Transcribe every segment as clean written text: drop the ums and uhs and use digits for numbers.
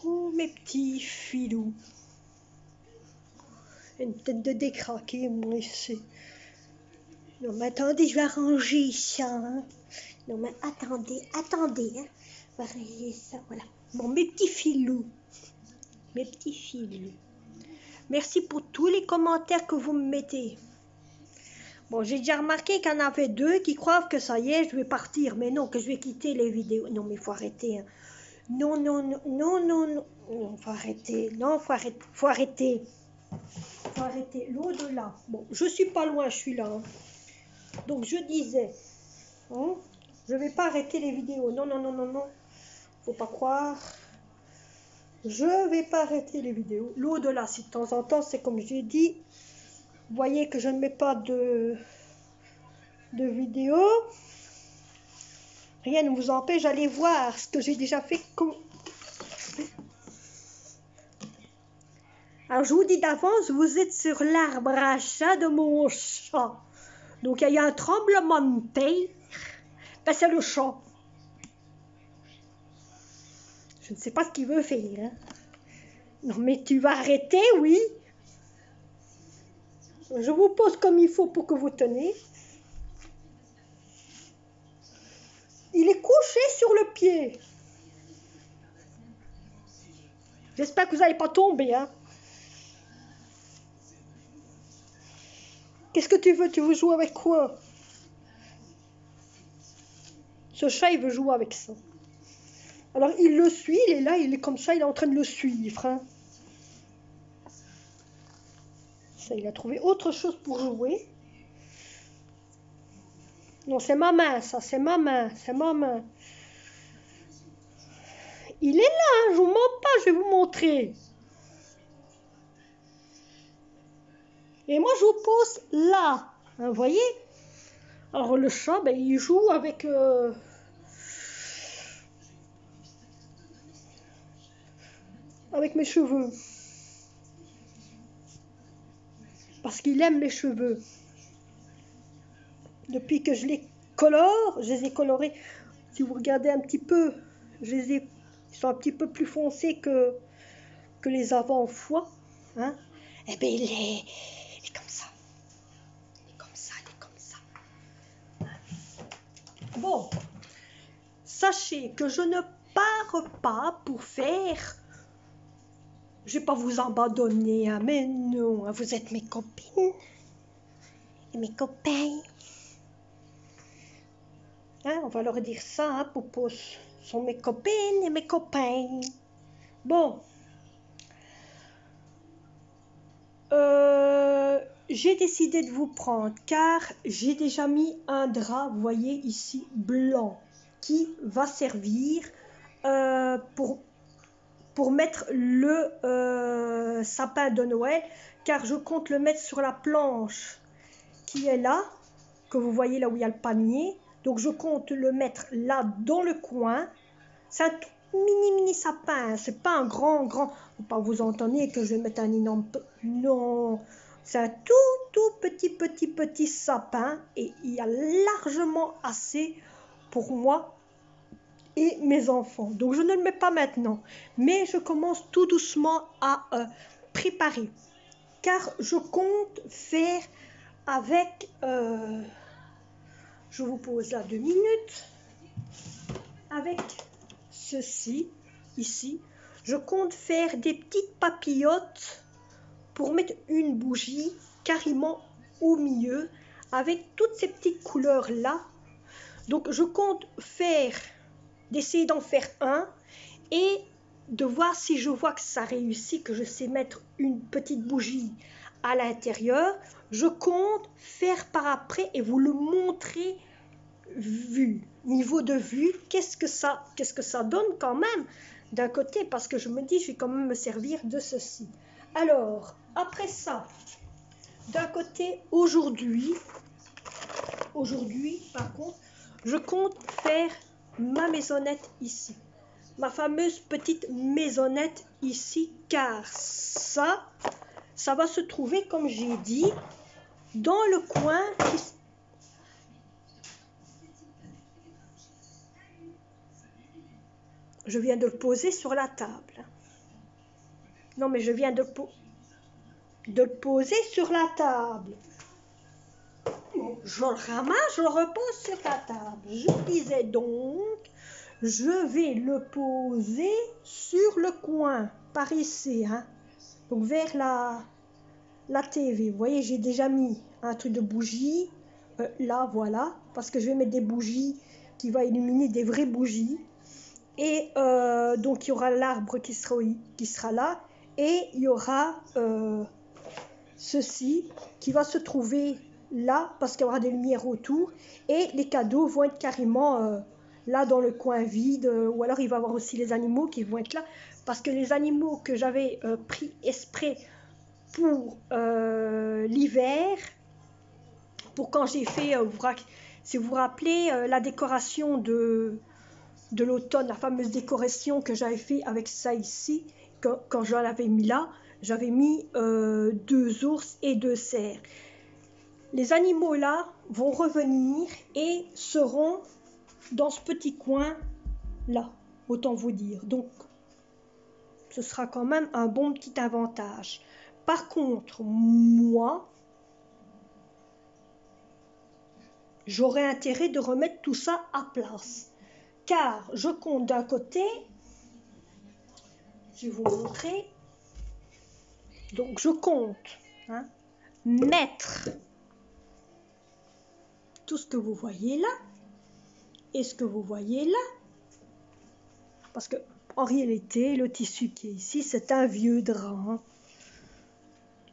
Oh, mes petits filous. Une tête de décraqué, moi, ici. Non, mais attendez, je vais arranger ça. Hein. Non, mais attendez, hein. On va arranger ça, voilà. Bon, mes petits filous. Mes petits filous. Merci pour tous les commentaires que vous me mettez. Bon, j'ai déjà remarqué qu'il y en avait 2 qui croient que ça y est, je vais partir. Mais non, que je vais quitter les vidéos. Non, mais il faut arrêter. Hein. Non, non, non, non, non, non. Non, faut arrêter. Non, faut arrêter. Faut arrêter. Faut arrêter. L'au-delà. Bon, je suis pas loin, je suis là. Hein. Donc, je disais, hein, je vais pas arrêter les vidéos. Non, non, non, non, non. Faut pas croire. Je vais pas arrêter les vidéos. L'au-delà, si de temps en temps, c'est comme j'ai dit. Vous voyez que je ne mets pas de vidéos. Rien ne vous empêche d'aller voir ce que j'ai déjà fait. Alors, je vous dis d'avance, vous êtes sur l'arbre à chat de mon chat. Donc, il y a eu un tremblement de terre. Ben, c'est le chat. Je ne sais pas ce qu'il veut faire. Hein. Non, mais tu vas arrêter, oui. Je vous pose comme il faut pour que vous teniez. Il est couché sur le pied. J'espère que vous n'allez pas tomber. Hein. Qu'est-ce que tu veux? Tu veux jouer avec quoi? Ce chat, il veut jouer avec ça. Alors, il le suit, il est là, il est comme ça, il est en train de le suivre. Hein. Ça, il a trouvé autre chose pour jouer. Non, c'est ma main, ça, c'est ma main, c'est ma main. Il est là, hein, je vous mens pas, je vais vous montrer. Et moi, je vous pose là, hein, vous voyez? Alors, le chat, ben, il joue avec... avec mes cheveux. Parce qu'il aime mes cheveux. Depuis que je les colore, je les ai colorés. Si vous regardez un petit peu, ils sont un petit peu plus foncés que les avant-fois. Hein? Eh bien, il est comme ça. Il est comme ça, il est comme ça. Bon, sachez que je ne pars pas pour faire... Je ne vais pas vous abandonner, hein, mais non, hein, vous êtes mes copines et mes copains. Hein, on va leur dire ça, hein, Popo, sont mes copines et mes copains. Bon. J'ai décidé de vous prendre car j'ai déjà mis un drap, vous voyez ici, blanc, qui va servir pour mettre le sapin de Noël, car je compte le mettre sur la planche qui est là, que vous voyez là où il y a le panier. Donc je compte le mettre là dans le coin. C'est un tout mini sapin, c'est pas un grand, faut pas vous entendre que je vais mettre un énorme... Non, c'est un tout petit sapin et il y a largement assez pour moi et mes enfants. Donc je ne le mets pas maintenant, mais je commence tout doucement à préparer, car je compte faire avec... je vous pose là 2 minutes. Avec ceci, ici, je compte faire des petites papillotes pour mettre une bougie carrément au milieu avec toutes ces petites couleurs là. Donc je compte d'essayer d'en faire un et de voir si je vois que ça réussit, que je sais mettre une petite bougie à l'intérieur. Je compte faire par après et vous le montrer vue, niveau de vue, qu'est-ce que ça donne quand même d'un côté, parce que je me dis je vais quand même me servir de ceci. Alors après ça, d'un côté, aujourd'hui par contre, je compte faire ma maisonnette ici, ma fameuse petite maisonnette ici, car ça va se trouver, comme j'ai dit, dans le coin qui... Je viens de le poser sur la table. Non, mais je viens de le poser sur la table. Bon, je le ramasse, je le repose sur la table. Je disais donc, je vais le poser sur le coin, par ici, hein. Donc vers la TV. Vous voyez, j'ai déjà mis un truc de bougie. Là, voilà, parce que je vais mettre des bougies qui va illuminer des vraies bougies. Et donc, il y aura l'arbre qui sera là. Et il y aura ceci qui va se trouver là, parce qu'il y aura des lumières autour. Et les cadeaux vont être carrément là dans le coin vide. Ou alors, il va y avoir aussi les animaux qui vont être là. Parce que les animaux que j'avais pris exprès pour l'hiver, pour quand j'ai fait, si vous vous rappelez, la décoration de l'automne, la fameuse décoration que j'avais fait avec ça ici, quand je l'avais mis là, j'avais mis 2 ours et 2 cerfs. Les animaux là vont revenir et seront dans ce petit coin là, autant vous dire. Donc, ce sera quand même un bon petit avantage. Par contre, moi, j'aurais intérêt de remettre tout ça à place. Car je compte d'un côté, je vais vous montrer, donc je compte mettre tout ce que vous voyez là et ce que vous voyez là. Parce que en réalité, le tissu qui est ici, c'est un vieux drap. Hein.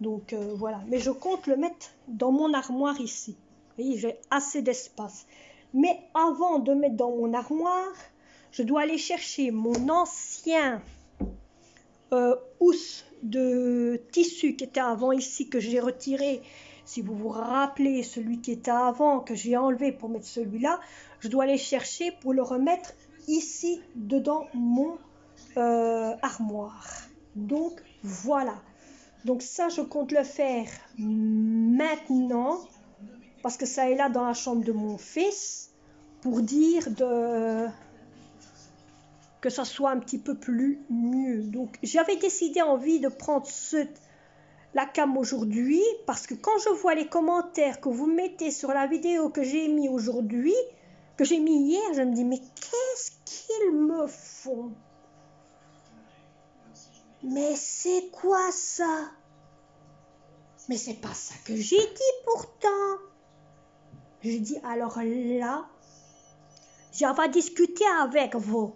Donc voilà, mais je compte le mettre dans mon armoire ici. Vous voyez, j'ai assez d'espace. Mais avant de mettre dans mon armoire, je dois aller chercher mon ancien housse de tissu qui était avant ici, que j'ai retiré. Si vous vous rappelez, celui qui était avant, que j'ai enlevé pour mettre celui-là, je dois aller chercher pour le remettre ici, dedans mon armoire. Donc voilà. Donc ça, je compte le faire maintenant, parce que ça est là dans la chambre de mon fils, pour dire que ça soit un petit peu plus mieux. Donc j'avais décidé envie de prendre la cam aujourd'hui, parce que quand je vois les commentaires que vous mettez sur la vidéo que j'ai mis aujourd'hui, que j'ai mis hier, je me dis mais qu'est-ce qu'ils me font? Mais c'est quoi ça? Mais c'est pas ça que j'ai dit pourtant. Je dis alors là, j'avais discuté avec vous.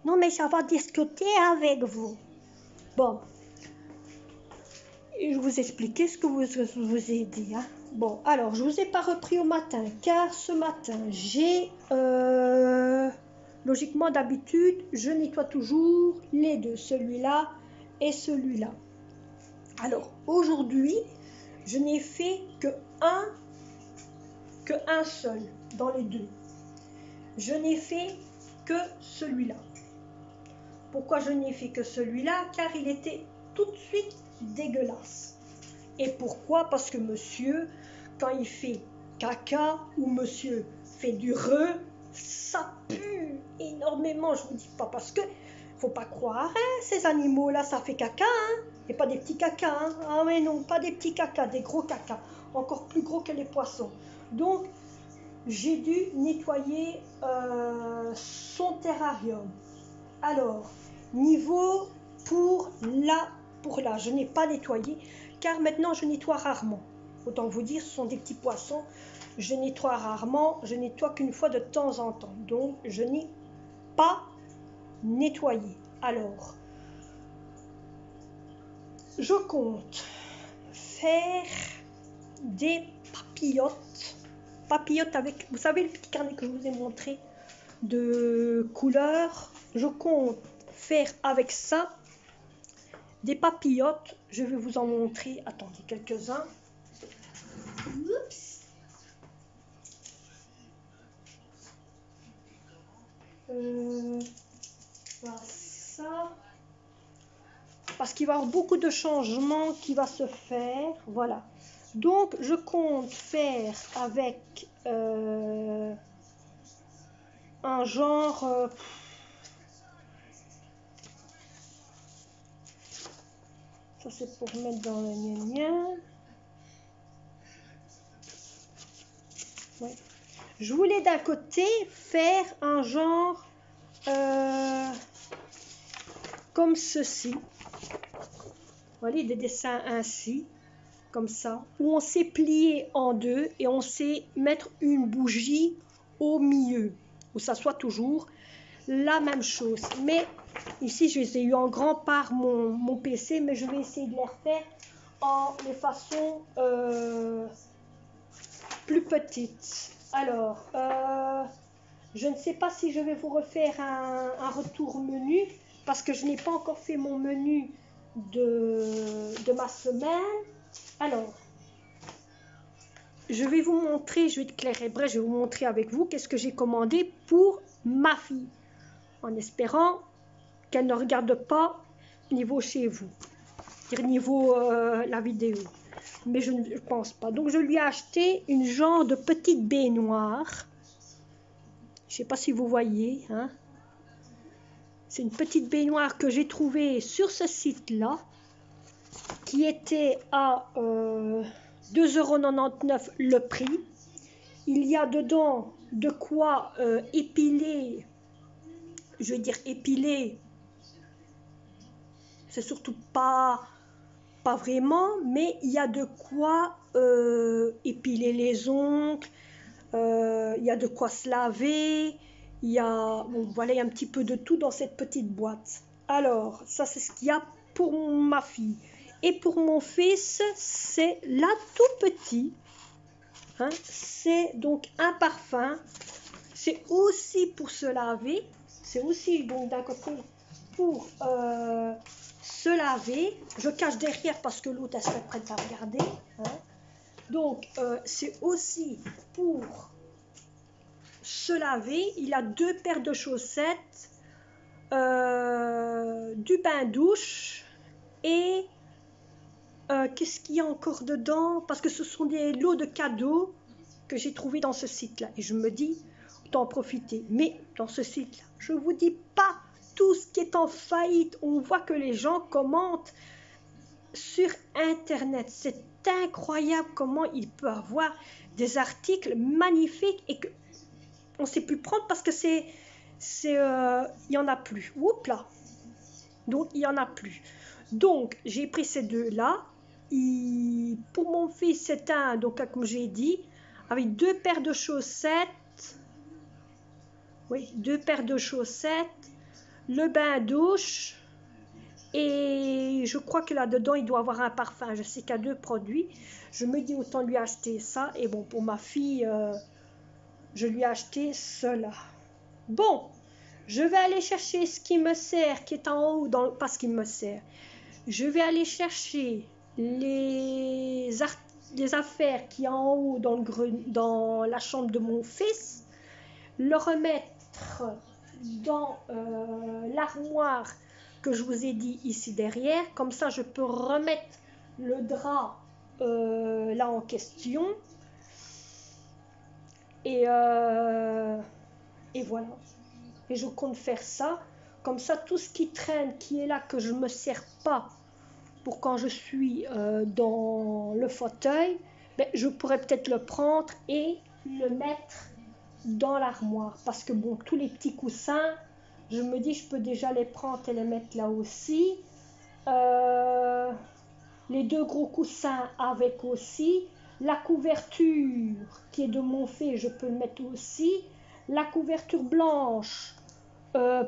Non mais j'avais discuté avec vous. Bon, et je vous expliquais ce que je vous ai dit. Hein. Bon, alors je vous ai pas repris au matin, car ce matin j'ai logiquement d'habitude je nettoie toujours les deux, celui-là et celui-là. Alors aujourd'hui je n'ai fait que un seul dans les deux. Je n'ai fait que celui-là. Pourquoi je n'ai fait que celui-là? Car il était tout de suite dégueulasse. Et pourquoi? Parce que monsieur, quand il fait caca ou monsieur fait du ça pue énormément. Je vous dis pas parce que faut pas croire, hein, ces animaux-là, ça fait caca, hein. Et pas des petits caca, hein. Ah mais non, pas des petits caca, des gros caca, encore plus gros que les poissons. Donc j'ai dû nettoyer son terrarium. Alors, niveau pour là, je n'ai pas nettoyé, car maintenant je nettoie rarement. Autant vous dire, ce sont des petits poissons, je nettoie rarement, je nettoie qu'une fois de temps en temps. Donc, je n'ai pas nettoyé. Alors, je compte faire des papillotes avec, vous savez, le petit carnet que je vous ai montré de couleurs. Je compte faire avec ça des papillotes. Je vais vous en montrer, attendez, quelques-uns. Oups. Voilà ça. Parce qu'il va y avoir beaucoup de changements qui va se faire. Voilà. Donc, je compte faire avec un genre... Ça, c'est pour mettre dans le gna-gna. Ouais. Je voulais d'un côté faire un genre comme ceci. Vous voyez, des dessins ainsi, comme ça, où on sait plier en deux et on sait mettre une bougie au milieu, où ça soit toujours la même chose. Mais ici, je les ai eu en grand par mon PC, mais je vais essayer de les refaire en les façons plus petites. Alors, je ne sais pas si je vais vous refaire un retour menu, parce que je n'ai pas encore fait mon menu de ma semaine. Alors, je vais vous montrer, je vais être clair et bref, je vais vous montrer avec vous qu'est-ce que j'ai commandé pour ma fille, en espérant qu'elle ne regarde pas niveau chez vous, niveau la vidéo. Mais je ne pense pas. Donc, je lui ai acheté une genre de petite baignoire. Je ne sais pas si vous voyez. Hein. C'est une petite baignoire que j'ai trouvée sur ce site-là, qui était à 2,99 € le prix. Il y a dedans de quoi épiler. Je veux dire épiler. C'est surtout pas vraiment, mais il y a de quoi épiler les ongles, il y a de quoi se laver, il y a, bon, voilà, il y a un petit peu de tout dans cette petite boîte. Alors, ça c'est ce qu'il y a pour ma fille. Et pour mon fils, c'est là tout petit. Hein, c'est donc un parfum. C'est aussi pour se laver. C'est aussi donc d'un côté pour se laver. Je cache derrière parce que l'autre elle serait prête à regarder. Hein. Donc c'est aussi pour se laver. Il a 2 paires de chaussettes, du bain-douche et qu'est-ce qu'il y a encore dedans? Parce que ce sont des lots de cadeaux que j'ai trouvés dans ce site-là. Et je me dis, autant en profiter. Mais dans ce site-là, je ne vous dis pas tout ce qui est en faillite. On voit que les gens commentent sur Internet. C'est incroyable comment il peut avoir des articles magnifiques et qu'on ne sait plus prendre parce que il n'y en a plus. Oups là. Donc, il n'y en a plus. Donc, j'ai pris ces deux-là. Pour mon fils, c'est un, donc comme j'ai dit, avec 2 paires de chaussettes. Oui, 2 paires de chaussettes, le bain-douche. Et je crois que là-dedans, il doit avoir un parfum. Je sais qu'il y a 2 produits. Je me dis autant lui acheter ça. Et bon, pour ma fille, je lui ai acheté cela. Bon, je vais aller chercher ce qui me sert, qui est en haut, pas ce qui me sert. Je vais aller chercher les affaires qui sont en haut dans la chambre de mon fils, le remettre dans l'armoire que je vous ai dit ici derrière. Comme ça, je peux remettre le drap là en question. Et voilà. Et je compte faire ça. Comme ça, tout ce qui traîne, qui est là, que je ne me sers pas pour quand je suis dans le fauteuil, ben, je pourrais peut-être le prendre et le mettre dans l'armoire. Parce que bon, tous les petits coussins, je me dis, je peux déjà les prendre et les mettre là aussi. Les 2 gros coussins avec aussi. La couverture qui est de mon fait, je peux le mettre aussi. La couverture blanche,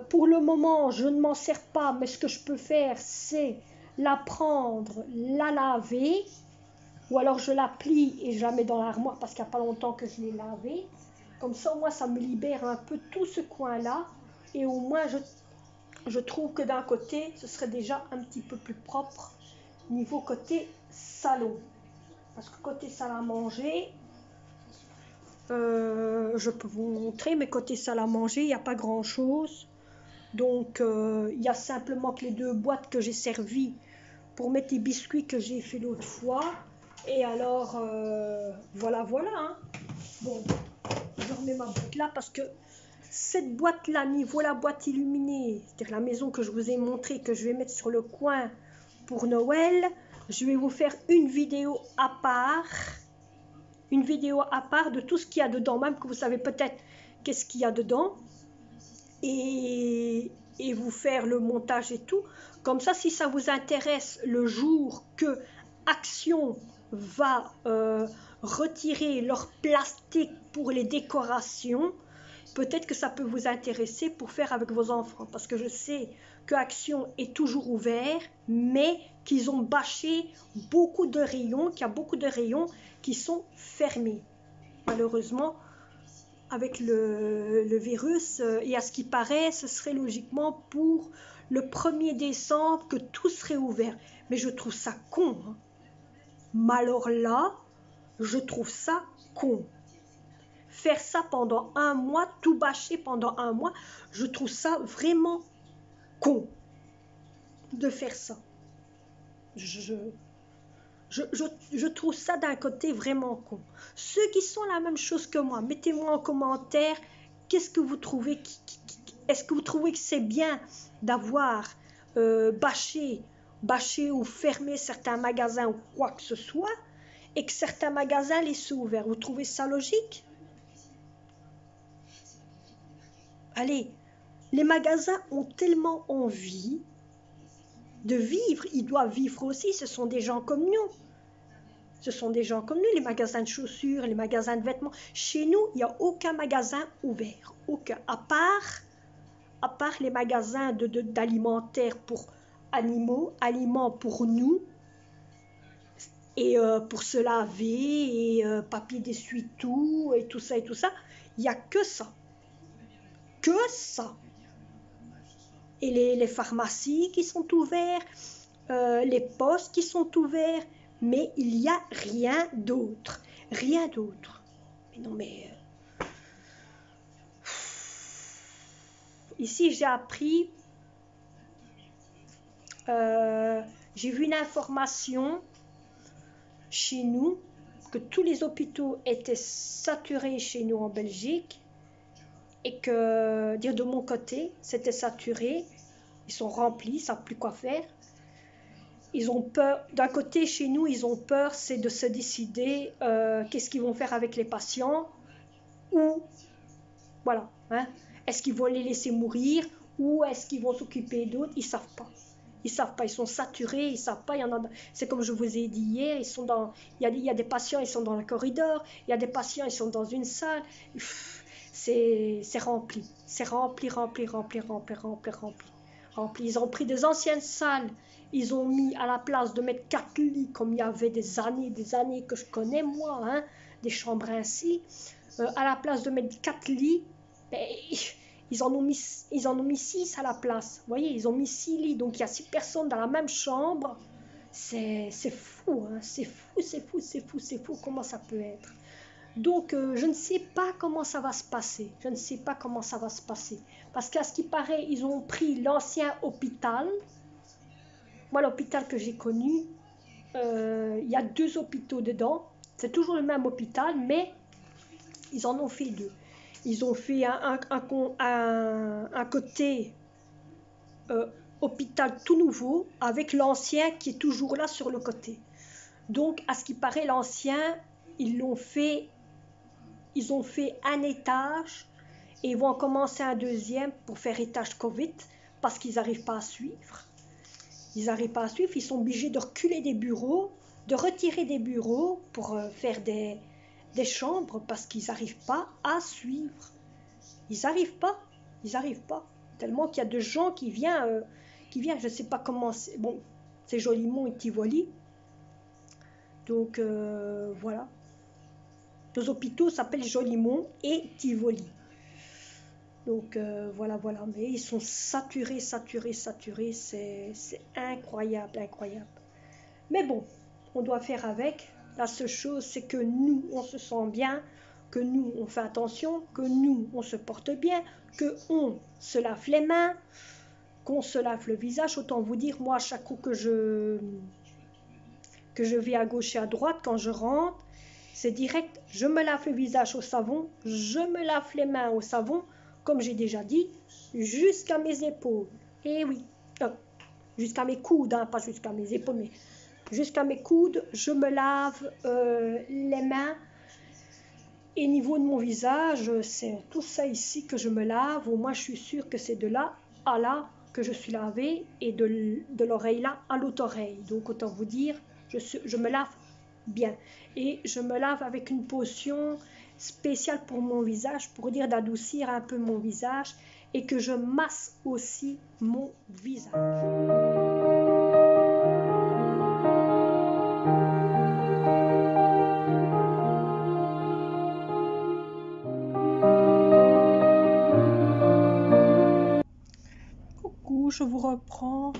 pour le moment, je ne m'en sers pas, mais ce que je peux faire, c'est la prendre, la laver, ou alors je la plie et je la mets dans l'armoire parce qu'il n'y a pas longtemps que je l'ai lavée. Comme ça, au moins, ça me libère un peu tout ce coin-là. Et au moins, je trouve que d'un côté, ce serait déjà un petit peu plus propre niveau côté salon. Parce que côté salle à manger, je peux vous montrer, mais côté salle à manger, il n'y a pas grand-chose. Donc, il y a simplement que les 2 boîtes que j'ai servies pour mettre les biscuits que j'ai fait l'autre fois. Et alors, voilà. Hein. Bon, je remets ma boîte là parce que cette boîte-là, niveau la boîte illuminée, c'est-à-dire la maison que je vous ai montrée, que je vais mettre sur le coin pour Noël, je vais vous faire une vidéo à part. Une vidéo à part de tout ce qu'il y a dedans, même que vous savez peut-être qu'est-ce qu'il y a dedans. Et vous faire le montage et tout. Comme ça, si ça vous intéresse le jour que Action va retirer leur plastique pour les décorations, peut-être que ça peut vous intéresser pour faire avec vos enfants. Parce que je sais que Action est toujours ouvert, mais qu'ils ont bâché beaucoup de rayons, qu'il y a beaucoup de rayons qui sont fermés. Malheureusement, avec le virus, et à ce qui paraît, ce serait logiquement pour le 1er décembre que tout serait ouvert. Mais je trouve ça con. Hein. Mais alors là, je trouve ça con. Faire ça pendant un mois, tout bâcher pendant un mois, je trouve ça vraiment con de faire ça. Je trouve ça d'un côté vraiment con. Ceux qui sont la même chose que moi, mettez-moi en commentaire, qu'est-ce que vous trouvez, est-ce que vous trouvez que c'est bien d'avoir bâché ou fermé certains magasins ou quoi que ce soit, et que certains magasins laissent ouverts? Vous trouvez ça logique? Allez, les magasins ont tellement envie de vivre, ils doivent vivre aussi, ce sont des gens comme nous. Ce sont des gens comme nous, les magasins de chaussures, les magasins de vêtements. Chez nous, il n'y a aucun magasin ouvert, aucun, à part les magasins d'alimentaire pour animaux, aliments pour nous, et pour se laver, et papier d'essuie-tout, et tout ça, il n'y a que ça. Que ça. Et les pharmacies qui sont ouvertes, les postes qui sont ouverts, mais il n'y a rien d'autre. Rien d'autre. Mais non, mais... Ici, j'ai appris... j'ai vu une information chez nous, que tous les hôpitaux étaient saturés chez nous en Belgique, et que, dire de mon côté, c'était saturé. Ils sont remplis, ils ne savent plus quoi faire. Ils ont peur, d'un côté chez nous, ils ont peur, c'est de se décider qu'est-ce qu'ils vont faire avec les patients, ou, voilà, hein, est-ce qu'ils vont les laisser mourir, ou est-ce qu'ils vont s'occuper d'autres, ils ne savent pas. Ils ne savent pas, ils sont saturés, ils ne savent pas, il y en a, c'est comme je vous ai dit hier, il y a des patients, ils sont dans le corridor, il y a des patients, ils sont dans une salle, c'est rempli, rempli. Ils ont pris des anciennes salles, ils ont mis à la place de mettre 4 lits, comme il y avait des années que je connais moi, hein, des chambres ainsi, à la place de mettre 4 lits, ben, ils en ont mis 6 à la place. Vous voyez, ils ont mis 6 lits, donc il y a 6 personnes dans la même chambre. C'est fou, hein, c'est fou, comment ça peut être. Donc, je ne sais pas comment ça va se passer. Parce qu'à ce qui paraît, ils ont pris l'ancien hôpital. Moi, l'hôpital que j'ai connu, il y a 2 hôpitaux dedans. C'est toujours le même hôpital, mais ils en ont fait 2. Ils ont fait un côté hôpital tout nouveau, avec l'ancien qui est toujours là sur le côté. Donc, à ce qui paraît, l'ancien, ils ont fait un étage et ils vont en commencer un deuxième pour faire étage Covid parce qu'ils n'arrivent pas à suivre. Ils sont obligés de reculer des bureaux, de retirer des bureaux pour faire des chambres parce qu'ils n'arrivent pas à suivre. Ils n'arrivent pas. Tellement qu'il y a de gens qui viennent, je ne sais pas comment, c'est Jolimont et Tivoli. Donc, voilà. Nos hôpitaux s'appellent Jolimont et Tivoli. Donc voilà. Mais ils sont saturés. C'est incroyable. Mais bon, on doit faire avec. La seule chose, c'est que nous, on se sent bien, que nous, on fait attention, que nous, on se porte bien, qu'on se lave les mains, qu'on se lave le visage. Autant vous dire, moi, à chaque coup que je vais à gauche et à droite, quand je rentre, c'est direct, je me lave le visage au savon, je me lave les mains au savon, comme j'ai déjà dit, jusqu'à mes épaules. Et oui, jusqu'à mes coudes, hein, pas jusqu'à mes épaules, mais jusqu'à mes coudes, je me lave les mains. Et niveau de mon visage, c'est tout ça ici que je me lave. Au moins, je suis sûre que c'est de là à là que je suis lavée et de l'oreille là à l'autre oreille. Donc, autant vous dire, je me lave bien. Et je me lave avec une potion spéciale pour mon visage, pour dire d'adoucir un peu mon visage et que je masse aussi mon visage. Coucou, je vous reprends.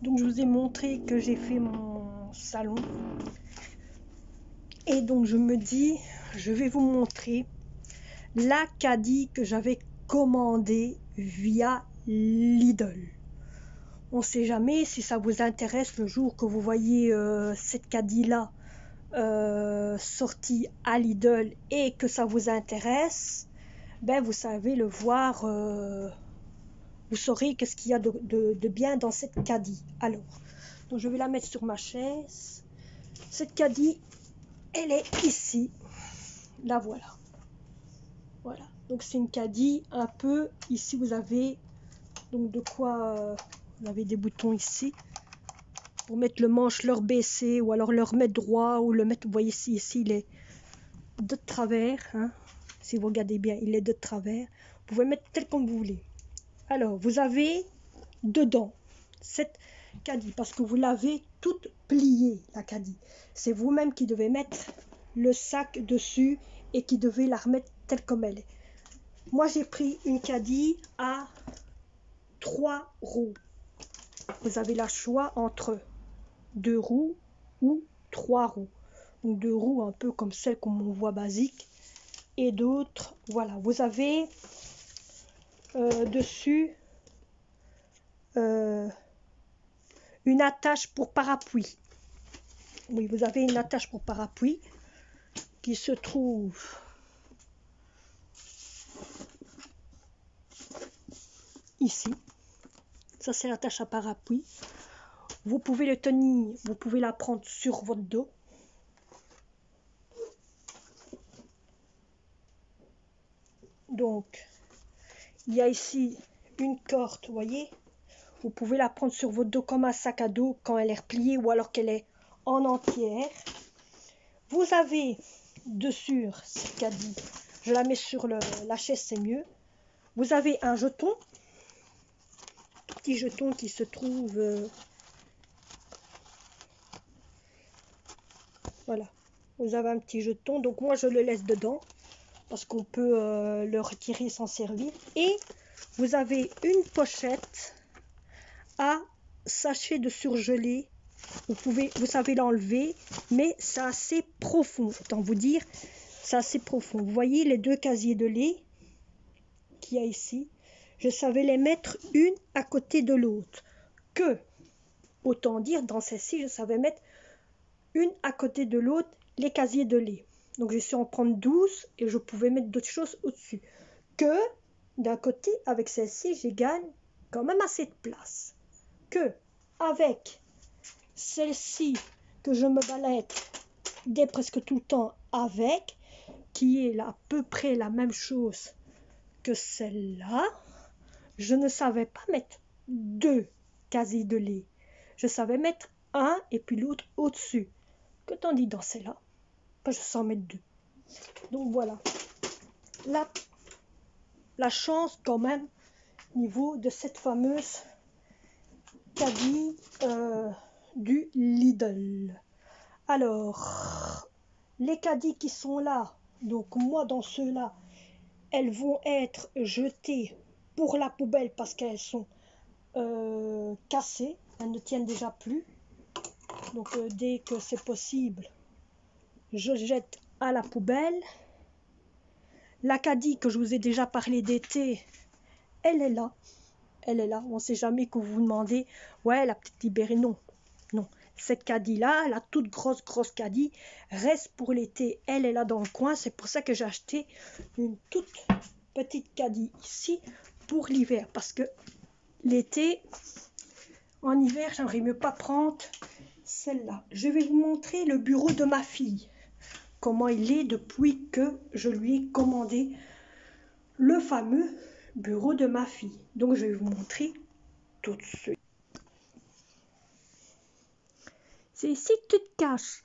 Donc je vous ai montré que j'ai fait mon salon. Et donc je me dis, je vais vous montrer l'Acadie que j'avais commandé via Lidl. On ne sait jamais si ça vous intéresse le jour que vous voyez cette caddie là sortie à Lidl et que ça vous intéresse, ben vous savez le voir, vous saurez qu'est-ce qu'il y a de bien dans cette caddie. Alors, donc je vais la mettre sur ma chaise. Cette caddie, elle est ici. La voilà. Voilà. Donc c'est une caddie un peu. Ici vous avez donc de quoi. Vous avez des boutons ici pour mettre le manche leur baissé ou alors leur mettre droit ou le mettre. Vous voyez ici il est de travers. Hein. Si vous regardez bien, il est de travers. Vous pouvez mettre tel comme vous voulez. Alors vous avez dedans cette caddie parce que vous l'avez toute pliée la caddie. C'est vous-même qui devez mettre le sac dessus et qui devez la remettre telle comme elle est. Moi j'ai pris une caddie à 3 roues. Vous avez le choix entre 2 roues ou 3 roues. Donc 2 roues un peu comme celle qu'on voit basique et d'autres, voilà. Vous avez dessus une attache pour parapluie. Oui, vous avez une attache pour parapluie qui se trouve ici. Ça, c'est l'attache à parapluie. Vous pouvez le tenir, vous pouvez la prendre sur votre dos. Donc, il y a ici une corde, vous voyez. Vous pouvez la prendre sur votre dos comme un sac à dos quand elle est repliée ou alors qu'elle est en entière. Vous avez dessus cette caddie, je la mets sur la chaise, c'est mieux. Vous avez un jeton, tout petit jeton qui se trouve, voilà. Vous avez un petit jeton, donc moi je le laisse dedans parce qu'on peut le retirer, s'en servir. Et vous avez une pochette à sachet de surgelé. Vous savez l'enlever, mais c'est assez profond. Autant vous dire, c'est assez profond. Vous voyez les 2 casiers de lait qu'il y a ici. Je savais les mettre une à côté de l'autre. Autant dire, dans celle-ci, je savais mettre une à côté de l'autre les casiers de lait. Donc j'ai su en prendre 12 et je pouvais mettre d'autres choses au-dessus. D'un côté, avec celle-ci, je gagne quand même assez de place. Avec celle-ci que je me balade dès presque tout le temps avec, qui est à peu près la même chose que celle-là, je ne savais pas mettre 2 casiers de lait. Je savais mettre un et puis l'autre au-dessus. Que tandis dans celle-là, je sais en mettre 2. Donc voilà. La chance quand même niveau de cette fameuse caddie du Lidl. Alors, les caddies qui sont là, donc moi dans ceux-là, elles vont être jetées pour la poubelle parce qu'elles sont cassées, elles ne tiennent déjà plus. Donc dès que c'est possible, je jette à la poubelle. La caddie que je vous ai déjà parlé d'été, elle est là. Elle est là. On ne sait jamais que vous vous demandez, ouais, la petite libérée, non. Non. Cette caddie-là, la toute grosse caddie, reste pour l'été. Elle est là dans le coin. C'est pour ça que j'ai acheté une toute petite caddie ici pour l'hiver. Parce que l'été, En hiver, j'aimerais mieux pas prendre celle-là. Je vais vous montrer le bureau de ma fille. Comment il est depuis que je lui ai commandé le fameux bureau de ma fille. Donc, je vais vous montrer tout de suite. C'est ici que tu te caches.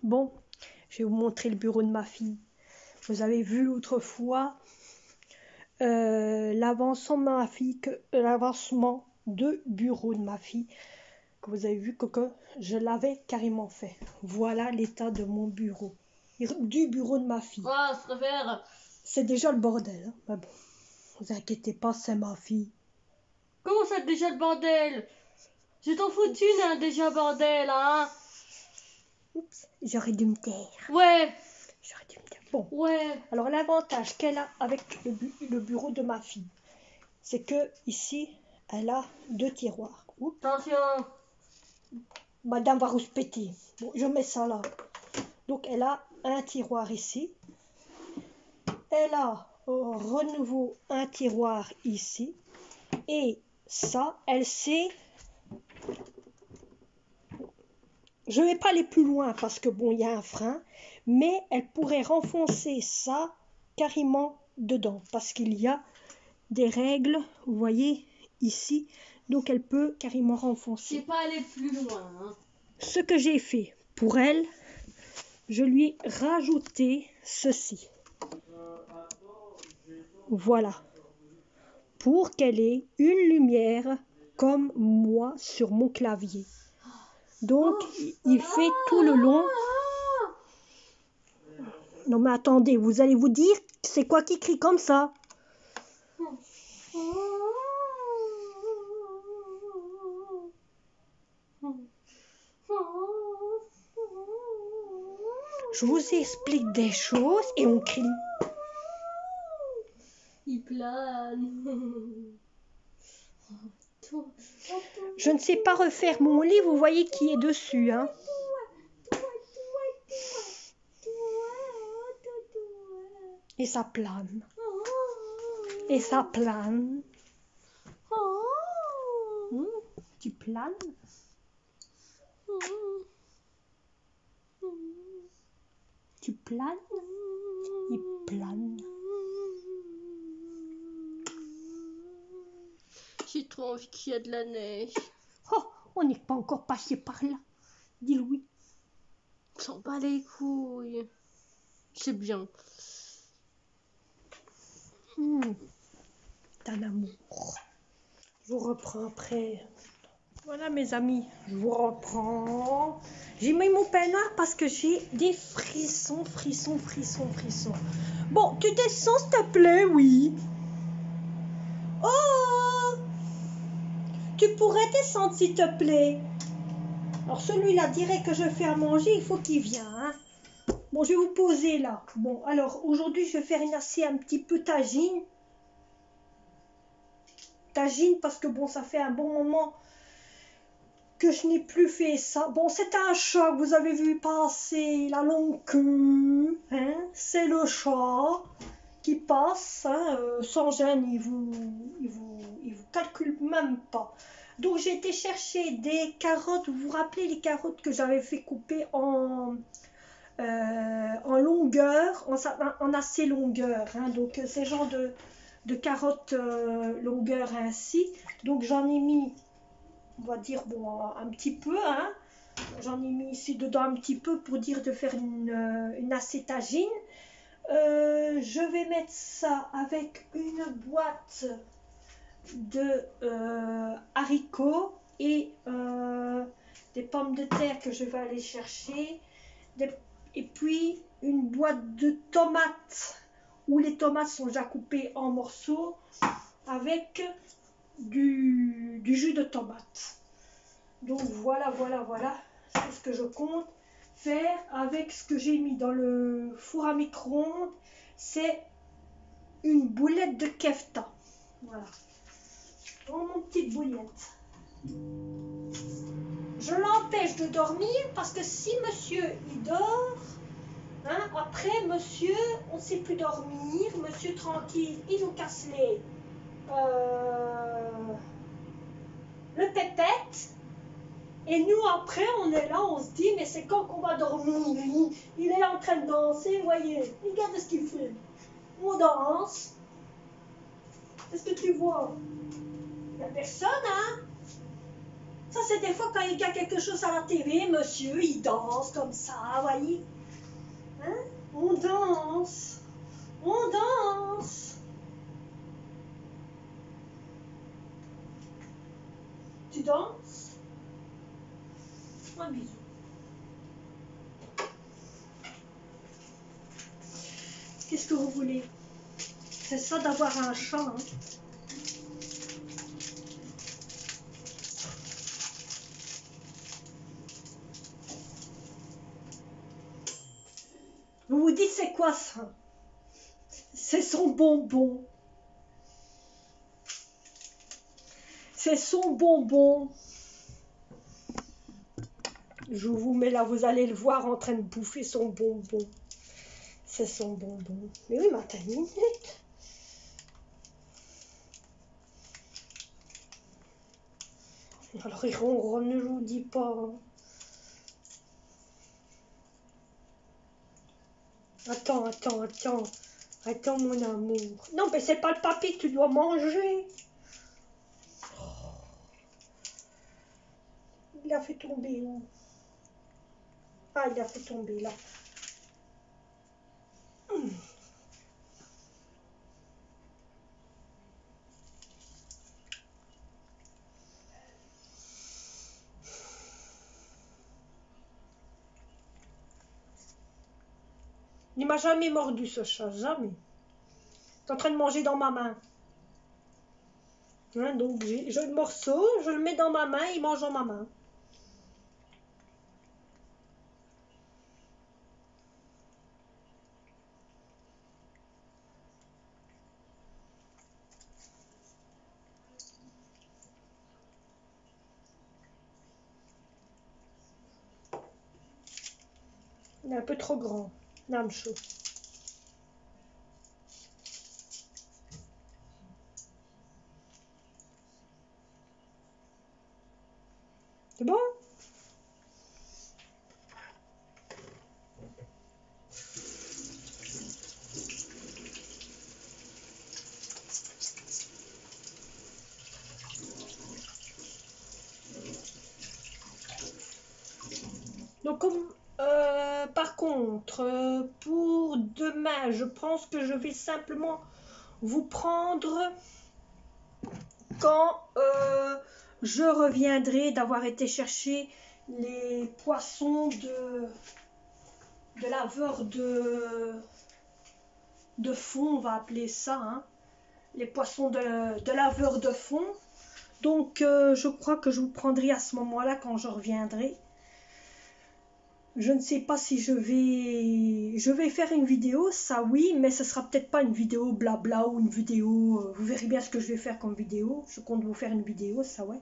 Bon, je vais vous montrer le bureau de ma fille. Vous avez vu l'autre fois l'avancement de bureau de ma fille. Que vous avez vu que je l'avais carrément fait. Voilà l'état de mon bureau. Du bureau de ma fille. Ah, se préfère. C'est déjà le bordel. Hein. Mais bon, vous inquiétez pas, c'est ma fille. Comment ça déjà le bordel? Je t'en foutu hein, déjà bordel hein. Oups, j'aurais dû me taire. Ouais. J'aurais dû me taire. Bon. Ouais. Alors l'avantage qu'elle a avec le bureau de ma fille, c'est que ici, elle a 2 tiroirs. Oups. Attention. Madame va rouspéter. Bon, je mets ça là. Donc elle a un tiroir ici. Elle a renouveau un tiroir ici. Et ça, elle sait. Je ne vais pas aller plus loin parce que bon, il y a un frein. Mais elle pourrait renfoncer ça carrément dedans. Parce qu'il y a des règles, vous voyez, ici. Donc elle peut carrément renfoncer. Je sais pas aller plus loin. Hein. Ce que j'ai fait pour elle, je lui ai rajouté ceci. Voilà. Pour qu'elle ait une lumière comme moi sur mon clavier. Donc, il fait tout le long. Non mais attendez, vous allez vous dire, c'est quoi qui crie comme ça? Je vous explique des choses et on crie. Il plane. Je ne sais pas refaire mon lit, vous voyez qui est dessus, hein. Et ça plane. Et ça plane. Tu planes? Tu planes? Il plane. J'ai trop envie qu'il y ait de la neige. Oh, on n'est pas encore passé par là. Dis Louis. On s'en bat les couilles. C'est bien. T'as l'amour. Je vous reprends après. Voilà mes amis, je vous reprends. J'ai mis mon peignoir parce que j'ai des frissons. Bon, tu descends s'il te plaît, oui. Oh, tu pourrais descendre s'il te plaît. Alors celui-là dirait que je fais à manger, il faut qu'il vienne. Hein. Bon, je vais vous poser là. Bon, alors aujourd'hui je vais faire une assiette un petit peu tagine. Tagine parce que bon, ça fait un bon moment que je n'ai plus fait ça. Bon, c'est un chat, vous avez vu passer la longue queue. Hein? C'est le chat qui passe hein, sans gêne, il vous calcule même pas. Donc j'ai été chercher des carottes, vous vous rappelez les carottes que j'avais fait couper en longueur, en assez longueur. Hein? Donc c'est genre de carottes longueur ainsi. Donc j'en ai mis, on va dire, bon, un petit peu. Hein? J'en ai mis ici dedans un petit peu pour dire de faire une acétagine. Je vais mettre ça avec une boîte de haricots et des pommes de terre que je vais aller chercher. Et puis une boîte de tomates où les tomates sont déjà coupées en morceaux avec du jus de tomate. Donc voilà, c'est ce que je compte faire avec ce que j'ai mis dans le four à micro-ondes. C'est une boulette de kefta. Voilà. Dans mon petite bouillette. Je l'empêche de dormir parce que si monsieur il dort, hein, après monsieur on ne sait plus dormir, monsieur tranquille, il nous casse le pépette. Et nous après on est là, on se dit mais c'est quand qu'on va dormir, il est en train de danser, voyez, regarde ce qu'il fait. On danse. Qu'est-ce que tu vois? Il n'y a personne, hein? Ça, c'est des fois quand il y a quelque chose à la télé, monsieur, il danse comme ça, voyez? Hein? On danse. On danse. Tu danses? Un bisou. Qu'est-ce que vous voulez? C'est ça d'avoir un chat, hein? Vous vous dites c'est quoi ça? C'est son bonbon. C'est son bonbon. Je vous mets là, vous allez le voir en train de bouffer son bonbon. C'est son bonbon. Mais oui, mais attends une minute. Alors il ronronne, ne vous dis pas. Hein. Attends, mon amour. Non, mais c'est pas le papier que tu dois manger. Il a fait tomber où? Ah, il a fait tomber là. Il m'a jamais mordu ce chat, jamais. Il est en train de manger dans ma main. Hein, donc j'ai le morceau, je le mets dans ma main, il mange dans ma main. Il est un peu trop grand. L'âme chaud. C'est bon? Donc, par contre, pour demain, je pense que je vais simplement vous prendre quand je reviendrai d'avoir été chercher les poissons de laveur de fond, on va appeler ça, hein, les poissons de laveur de fond. Donc, je crois que je vous prendrai à ce moment-là quand je reviendrai. Je ne sais pas si je vais faire une vidéo, ça oui, mais ce sera peut-être pas une vidéo blabla ou une vidéo, vous verrez bien ce que je vais faire comme vidéo. Je compte vous faire une vidéo, ça ouais.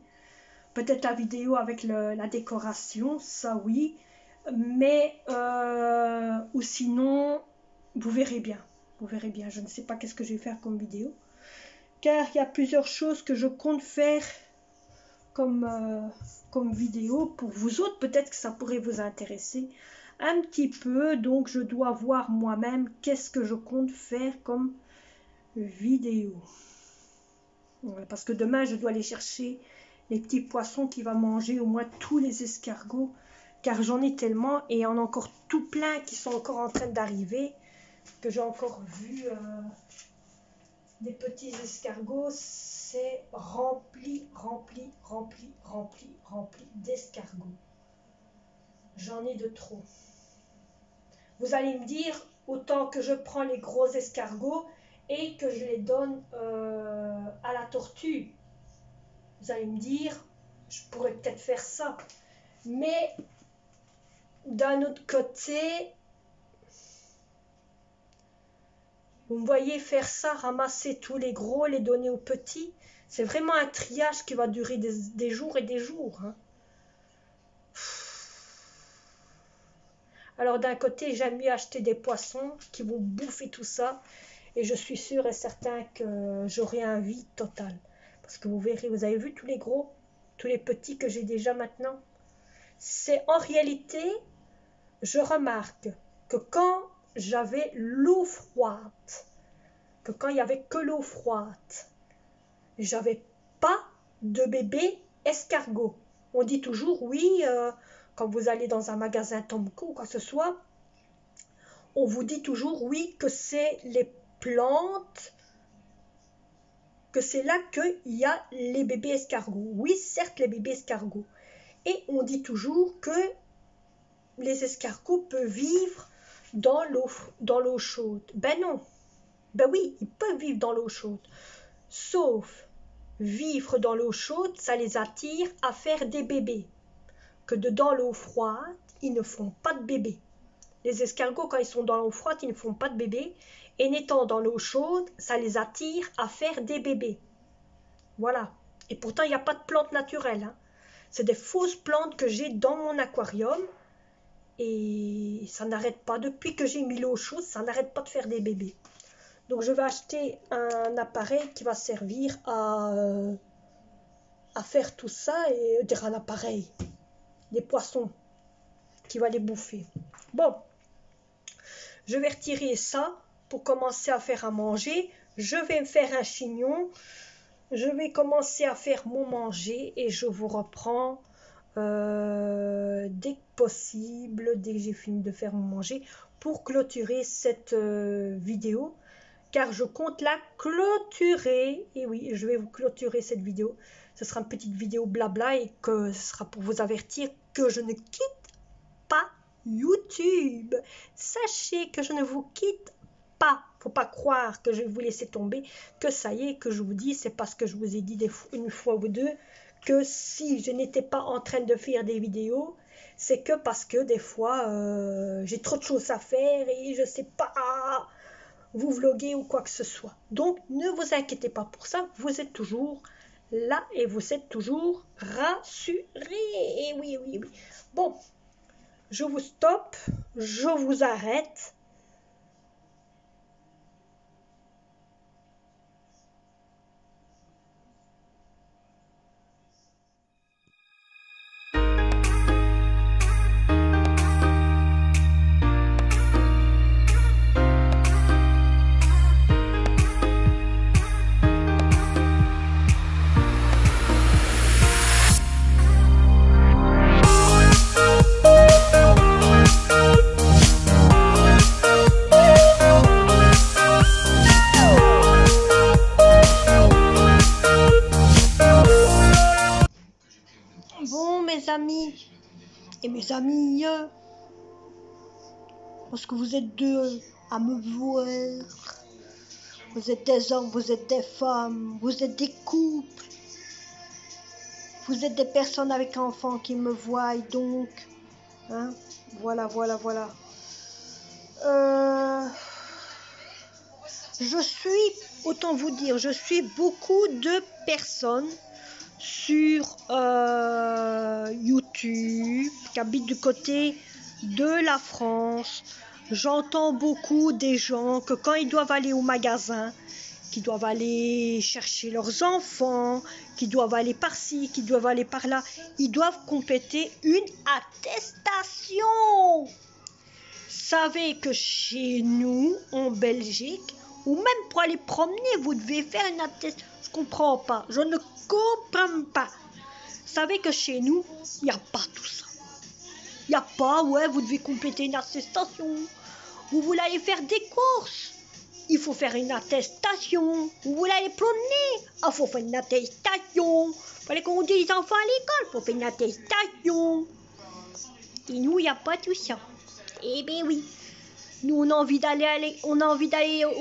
Peut-être la vidéo avec la décoration, ça oui. Mais, ou sinon, vous verrez bien. Vous verrez bien, je ne sais pas qu'est-ce que je vais faire comme vidéo. Car il y a plusieurs choses que je compte faire comme vidéo pour vous autres, peut-être que ça pourrait vous intéresser un petit peu, donc je dois voir moi-même qu'est-ce que je compte faire comme vidéo. Voilà, parce que demain je dois aller chercher les petits poissons qui va manger au moins tous les escargots, car j'en ai tellement et il y en a encore tout plein qui sont encore en train d'arriver. que j'ai encore vu des petits escargots, c'est rempli d'escargots. J'en ai de trop. Vous allez me dire, autant que je prends les gros escargots et que je les donne à la tortue. Vous allez me dire, je pourrais peut-être faire ça. Mais d'un autre côté, vous me voyez faire ça, ramasser tous les gros, les donner aux petits. C'est vraiment un triage qui va durer des jours et des jours. Hein. Alors d'un côté, j'aime mieux acheter des poissons qui vont bouffer tout ça. Et je suis sûre et certain que j'aurai un vide total. Parce que vous verrez, vous avez vu tous les gros, tous les petits que j'ai déjà maintenant. C'est en réalité, je remarque que quand j'avais l'eau froide, que quand il n'y avait que l'eau froide, j'avais pas de bébé escargot. On dit toujours, oui, quand vous allez dans un magasin Tomco ou quoi que ce soit, on vous dit toujours, oui, que c'est les plantes, que c'est là qu'il y a les bébés escargots. Oui, certes, les bébés escargots. Et on dit toujours que les escargots peuvent vivre dans l'eau chaude. Ben non. Ben oui, ils peuvent vivre dans l'eau chaude. Sauf vivre dans l'eau chaude, ça les attire à faire des bébés. Que dans l'eau froide, ils ne font pas de bébés. Les escargots, quand ils sont dans l'eau froide, ils ne font pas de bébés. Et n'étant dans l'eau chaude, ça les attire à faire des bébés. Voilà. Et pourtant, il n'y a pas de plantes naturelles. Hein. C'est des fausses plantes que j'ai dans mon aquarium. Et ça n'arrête pas. Depuis que j'ai mis l'eau chaude, ça n'arrête pas de faire des bébés. Donc, je vais acheter un appareil qui va servir à faire tout ça. Et dire un appareil. Des poissons qui va les bouffer. Bon. Je vais retirer ça pour commencer à faire à manger. Je vais me faire un chignon. Je vais commencer à faire mon manger et je vous reprends dès que possible, dès que j'ai fini de faire mon manger, pour clôturer cette vidéo, car je compte la clôturer. Et oui, je vais vous clôturer cette vidéo. Ce sera une petite vidéo blabla et que ce sera pour vous avertir que je ne quitte pas YouTube. Sachez que je ne vous quitte pas. Faut pas croire que je vais vous laisser tomber, que ça y est, que je vous dis, c'est parce que je vous ai dit une fois ou deux que si je n'étais pas en train de faire des vidéos, c'est que parce que des fois j'ai trop de choses à faire et je sais pas vous vloguer ou quoi que ce soit. Donc ne vous inquiétez pas pour ça, vous êtes toujours là et vous êtes toujours rassurés. Et oui. Bon, je vous stoppe, je vous arrête. Bon, mes amis et mes amies, parce que vous êtes deux à me voir, vous êtes des hommes, vous êtes des femmes, vous êtes des couples, vous êtes des personnes avec enfants qui me voient, donc, hein, voilà. Je suis, autant vous dire, je suis beaucoup de personnes sur YouTube qui habitent du côté de la France. J'entends beaucoup des gens que quand ils doivent aller au magasin, qui doivent aller chercher leurs enfants, qui doivent aller par-ci, qui doivent aller par-là, ils doivent compléter une attestation. Savez que chez nous, en Belgique, ou même pour aller promener, vous devez faire une attestation. Je comprends pas, je ne comprends pas. Savez que chez nous, il n'y a pas tout ça. Il n'y a pas, ouais, vous devez compléter une attestation. Vous voulez aller faire des courses? Il faut faire une attestation. Vous voulez aller promener? Il faut faire une attestation. Il fallait conduire les enfants à l'école. Il faut faire une attestation. Et nous, il n'y a pas tout ça. Eh bien oui. Nous, on a envie d'aller au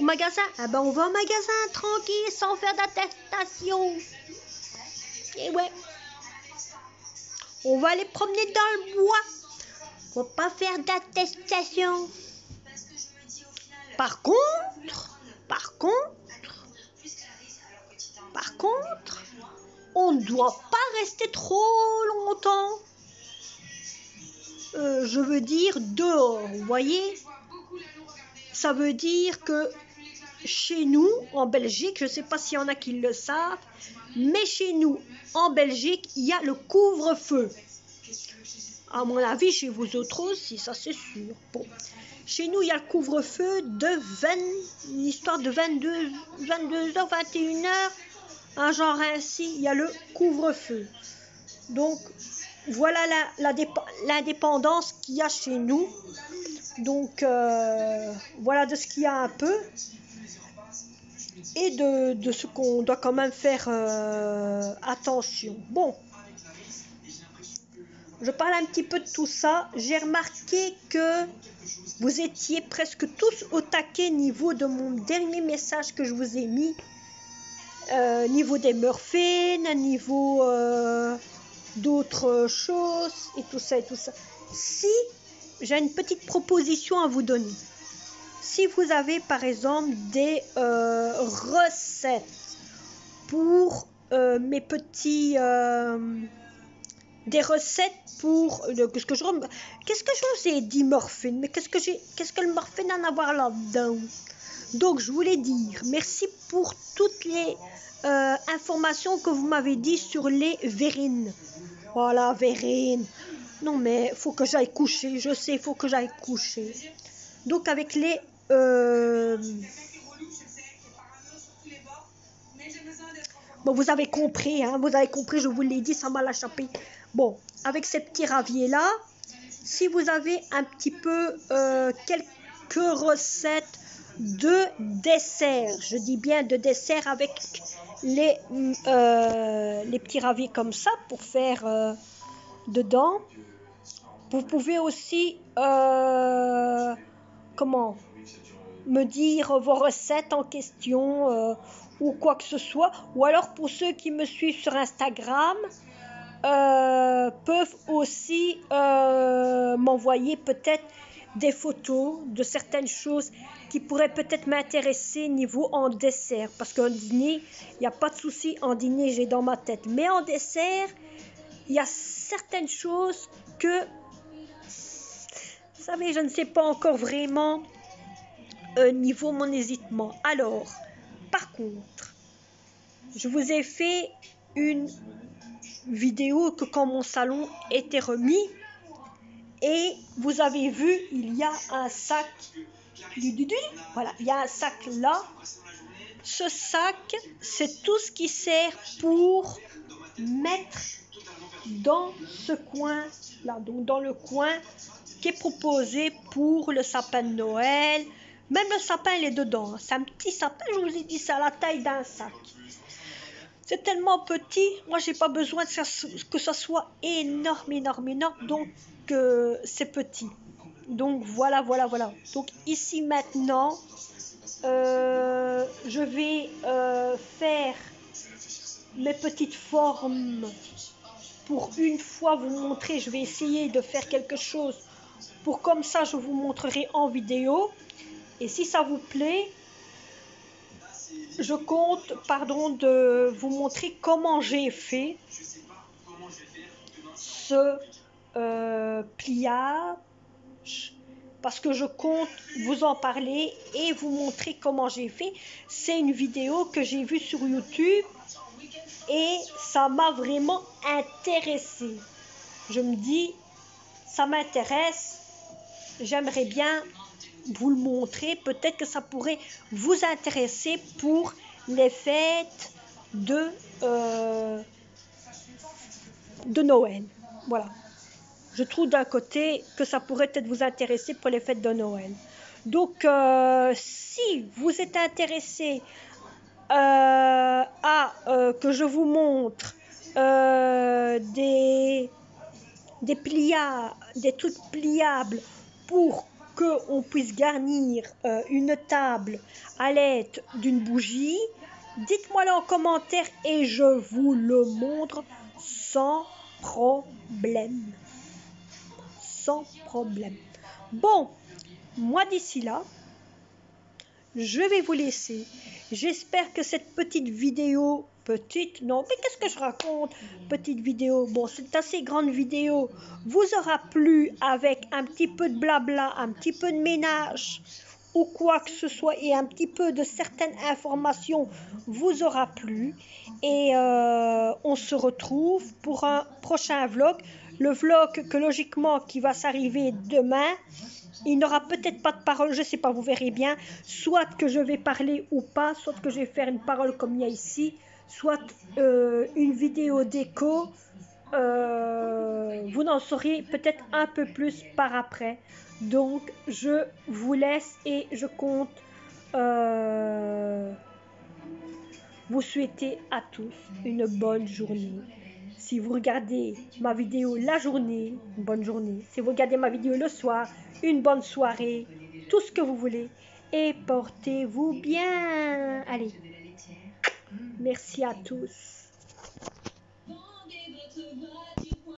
magasin. Ah ben, on va au magasin tranquille, sans faire d'attestation. Et ouais. On va aller promener dans le bois. Faut pas faire d'attestation. Par contre, on ne doit pas rester trop longtemps. Je veux dire dehors, vous voyez? Ça veut dire que chez nous, en Belgique, je ne sais pas s'il y en a qui le savent, mais chez nous, en Belgique, il y a le couvre-feu. À mon avis, chez vous autres aussi, ça c'est sûr. Bon. Chez nous, il y a le couvre-feu une histoire de 22h, 21h, un genre ainsi, il y a le couvre-feu. Donc, voilà l'indépendance qu'il y a chez nous. Donc, voilà de ce qu'il y a un peu. Et de ce qu'on doit quand même faire attention. Bon. Je parle un petit peu de tout ça. J'ai remarqué que vous étiez presque tous au taquet niveau de mon dernier message que je vous ai mis. Niveau des muffins, niveau d'autres choses et tout ça et tout ça. Si j'ai une petite proposition à vous donner. Si vous avez par exemple des recettes pour mes petits... des recettes pour qu'est-ce que je vous ai dit muffin, mais qu'est-ce que le muffin en a à voir là-dedans? Donc je voulais dire merci pour toutes les informations que vous m'avez dit sur les verrines. Voilà, verrines. Non mais faut que j'aille coucher, je sais, faut que j'aille coucher. Donc avec les bon, vous avez compris, je vous l'ai dit, ça m'a échappé. Bon, avec ces petits raviers-là, si vous avez un petit peu quelques recettes de dessert, je dis bien de dessert avec les petits raviers comme ça pour faire dedans. Vous pouvez aussi, me dire vos recettes en question ou quoi que ce soit. Ou alors pour ceux qui me suivent sur Instagram, peuvent aussi m'envoyer peut-être des photos de certaines choses qui pourraient peut-être m'intéresser niveau en dessert. Parce qu'en dîner, il n'y a pas de souci, en dîner j'ai dans ma tête. Mais en dessert, il y a certaines choses que, vous savez, je ne sais pas encore vraiment niveau mon hésitement. Alors, par contre, je vous ai fait une vidéo que quand mon salon était remis et vous avez vu, il y a un sac. Voilà, il y a un sac là. Ce sac, c'est tout ce qui sert pour mettre dans ce coin là, donc dans le coin qui est proposé pour le sapin de Noël. Même le sapin, il est dedans. C'est un petit sapin, je vous ai dit, c'est à la taille d'un sac. C'est tellement petit, moi j'ai pas besoin que ça soit énorme, donc c'est petit. Donc voilà. Donc ici maintenant, je vais faire mes petites formes pour une fois vous montrer. Je vais essayer de faire quelque chose pour comme ça je vous montrerai en vidéo. Et si ça vous plaît, je compte, de vous montrer comment j'ai fait ce pliage, parce que je compte vous en parler et vous montrer comment j'ai fait. C'est une vidéo que j'ai vue sur YouTube et ça m'a vraiment intéressée. Je me dis, ça m'intéresse, j'aimerais bien vous le montrer, peut-être que ça pourrait vous intéresser pour les fêtes de Noël. Voilà. Je trouve d'un côté que ça pourrait peut-être vous intéresser pour les fêtes de Noël. Donc, si vous êtes intéressé que je vous montre des trucs pliables pour qu'on puisse garnir une table à l'aide d'une bougie, dites-moi-le en commentaire et je vous le montre sans problème. Sans problème. Bon, moi d'ici là, je vais vous laisser. J'espère que cette petite vidéo, non, mais qu'est-ce que je raconte? Petite vidéo, bon, c'est assez grande vidéo, vous aura plu avec un petit peu de blabla, un petit peu de ménage ou quoi que ce soit et un petit peu de certaines informations vous aura plu. Et on se retrouve pour un prochain vlog. Le vlog que logiquement qui va s'arriver demain. Il n'aura peut-être pas de parole, je ne sais pas, vous verrez bien. Soit que je vais parler ou pas, soit que je vais faire une parole comme il y a ici, soit une vidéo d'écho. Vous en saurez peut-être un peu plus par après. Donc, je vous laisse et je compte vous souhaiter à tous une bonne journée. Si vous regardez ma vidéo la journée, une bonne journée. Si vous regardez ma vidéo le soir, une bonne soirée. Tout ce que vous voulez. Et portez-vous bien. Allez. Merci à tous.